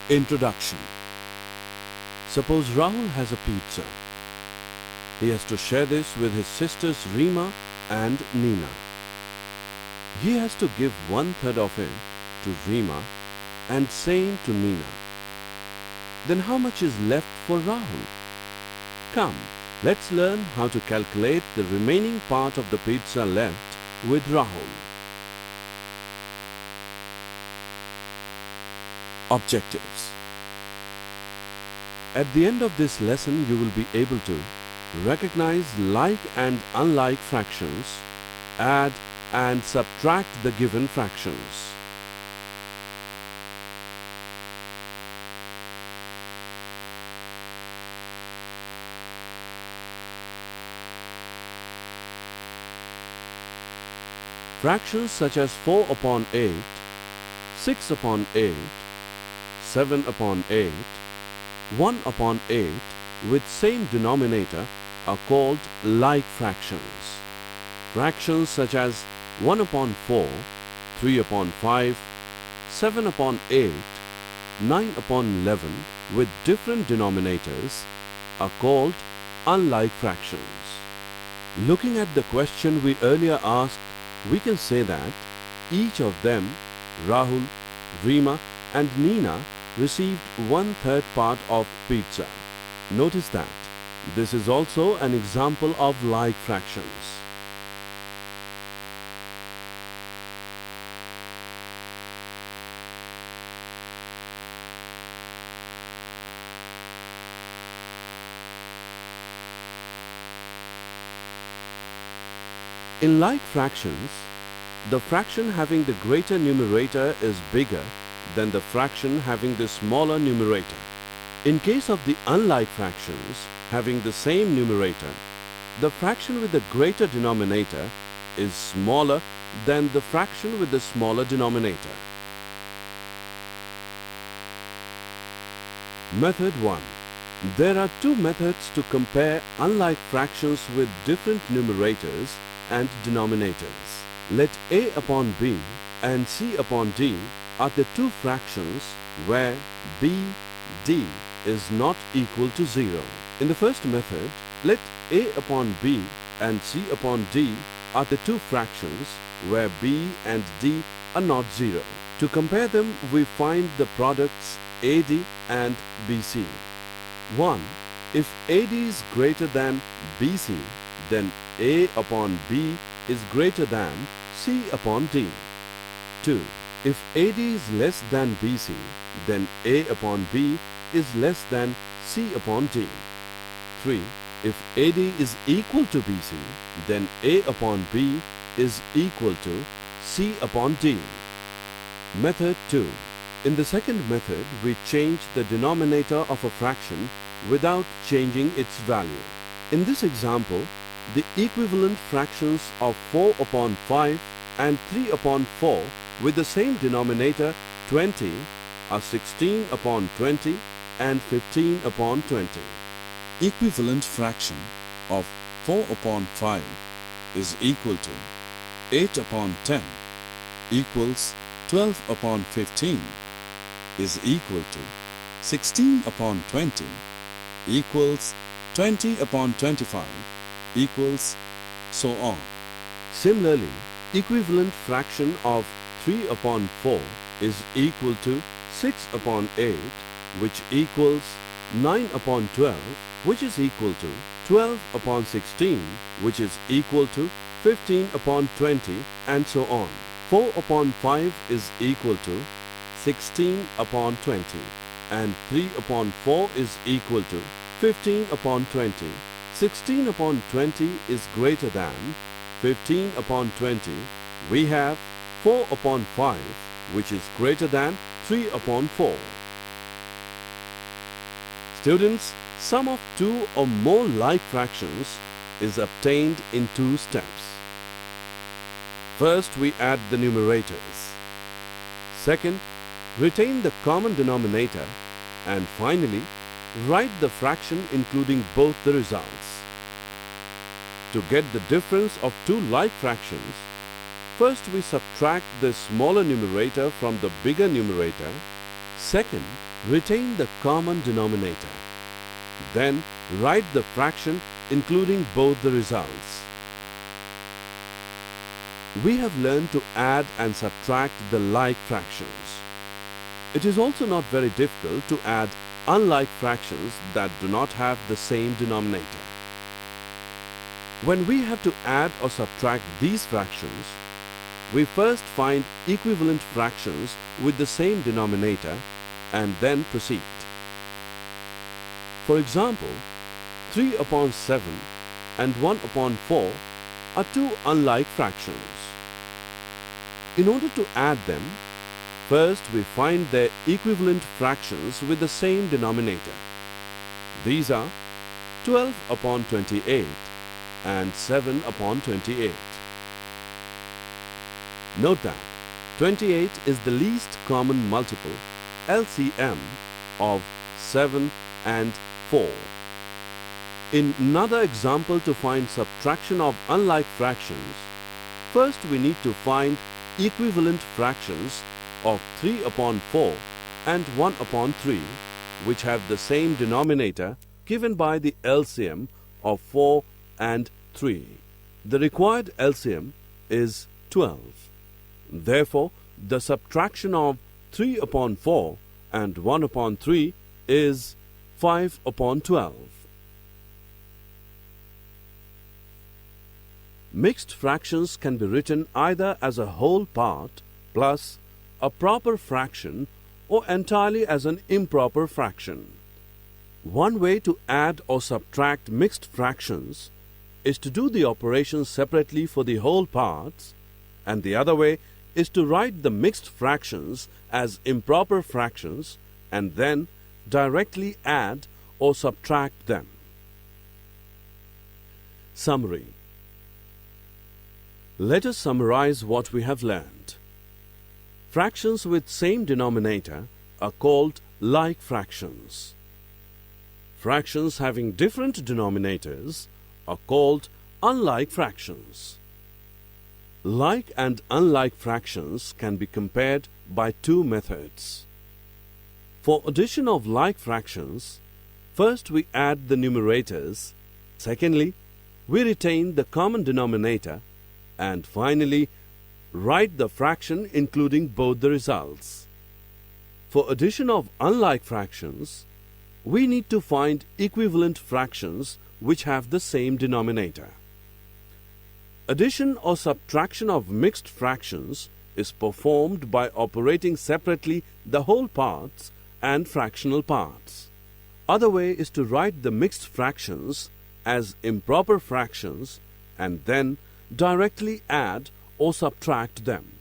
Introduction. Suppose Rahul has a pizza. He has to share this with his sisters Reema and Nina. He has to give 1/3 of it to Reema and same to Nina. Then how much is left for Rahul? Come, let's learn how to calculate the remaining part of the pizza left with Rahul. Objectives. At the end of this lesson, you will be able to recognize like and unlike fractions, add and subtract the given fractions. Fractions such as 4/8, 6/8, 7/8, 1/8 with same denominator are called like fractions. Fractions such as 1/4, 3/5, 7/8, 9/11 with different denominators are called unlike fractions. Looking at the question we earlier asked, we can say that each of them, Rahul, Reema and Nina, received 1/3 part of pizza. Notice that this is also an example of like fractions. In like fractions, the fraction having the greater numerator is bigger than the fraction having the smaller numerator. In case of the unlike fractions having the same numerator, the fraction with the greater denominator is smaller than the fraction with the smaller denominator. Method 1. There are two methods to compare unlike fractions with different numerators and denominators. Let A upon B and C upon D are the two fractions where B, D is not equal to 0. In the first method, let A upon B and C upon D are the two fractions where B and D are not 0. To compare them, we find the products AD and BC. 1. If AD is greater than BC, then A upon B is greater than C upon D. 2. If AD is less than BC, then A upon B is less than C upon D. 3. If AD is equal to BC, then A upon B is equal to C upon D. Method 2. In the second method, we change the denominator of a fraction without changing its value. In this example, the equivalent fractions of 4/5 and 3/4 with the same denominator 20 are 16/20 and 15/20. Equivalent fraction of 4/5 is equal to 8/10 equals 12/15 is equal to 16/20 equals 20/25 equals so on. Similarly, equivalent fraction of 3/4 is equal to 6/8, which equals 9/12, which is equal to 12/16, which is equal to 15/20, and so on. 4/5 is equal to 16/20, and 3/4 is equal to 15/20. 16/20 is greater than 15/20. We have 4/5, which is greater than 3/4. Students, sum of two or more like fractions is obtained in two steps. First, we add the numerators. Second, retain the common denominator. And finally, write the fraction including both the results. To get the difference of two like fractions, first we subtract the smaller numerator from the bigger numerator. Second, Retain the common denominator. Then write the fraction including both the results. We have learned to add and subtract the like fractions. It is also not very difficult to add unlike fractions that do not have the same denominator. When we have to add or subtract these fractions, we first find equivalent fractions with the same denominator and then proceed. For example, 3 upon 7 and 1 upon 4 are two unlike fractions. In order to add them, first we find their equivalent fractions with the same denominator. These are 12 upon 28 and 7 upon 28. Note that 28 is the least common multiple LCM of 7 and 4. In another example to find subtraction of unlike fractions, first we need to find equivalent fractions of 3 upon 4 and 1 upon 3, which have the same denominator given by the LCM of 4 and 3. The required LCM is 12. Therefore, the subtraction of 3 upon 4 and 1 upon 3 is 5 upon 12. Mixed fractions can be written either as a whole part plus a proper fraction or entirely as an improper fraction. One way to add or subtract mixed fractions is to do the operation separately for the whole parts, and the other way is to write the mixed fractions as improper fractions and then directly add or subtract them. Summary. Let us summarize what we have learned. Fractions with same denominator are called like fractions. Fractions having different denominators are called unlike fractions. Like and unlike fractions can be compared by two methods. For addition of like fractions, first we add the numerators, secondly, we retain the common denominator, and finally, write the fraction including both the results. For addition of unlike fractions, we need to find equivalent fractions which have the same denominator. Addition or subtraction of mixed fractions is performed by operating separately the whole parts and fractional parts. Other way is to write the mixed fractions as improper fractions and then directly add or subtract them.